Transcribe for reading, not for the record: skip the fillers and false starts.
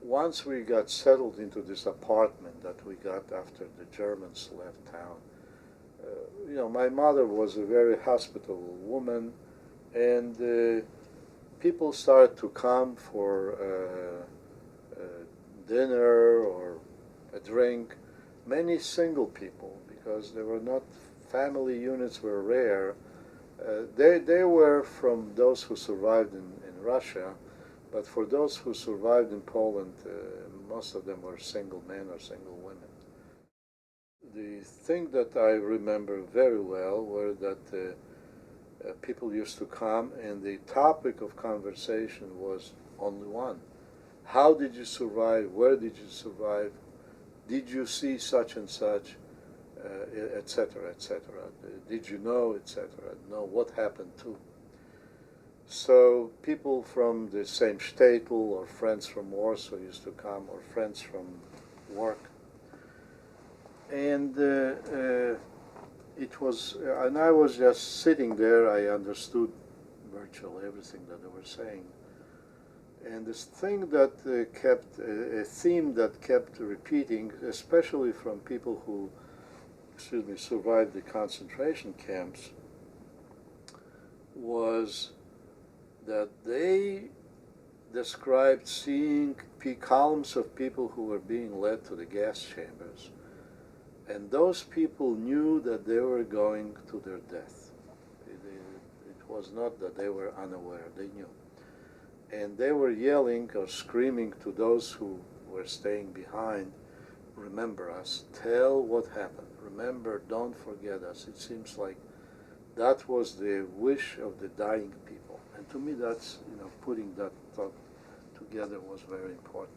once we got settled into this apartment that we got after the Germans left town, my mother was a very hospitable woman, and people started to come for dinner or a drink. Many single people, because there were not family units were rare. They were from those who survived in Russia, but for those who survived in Poland, most of them were single men or single women. The thing that I remember very well were that people used to come, and the topic of conversation was only one. How did you survive? Where did you survive? Did you see such and such, etc., etc.? Did you know, etc.? No, what happened to? So people from the same shtetl or friends from Warsaw used to come, or friends from work. And and I was just sitting there. I understood virtually everything that they were saying. And this thing that a theme that kept repeating, especially from people who, survived the concentration camps, was that they described seeing columns of people who were being led to the gas chambers. And those people knew that they were going to their death. It was not that they were unaware, they knew. And they were yelling or screaming to those who were staying behind, remember us, tell what happened, remember, don't forget us. It seems like that was the wish of the dying people. And to me, that's, putting that thought together was very important.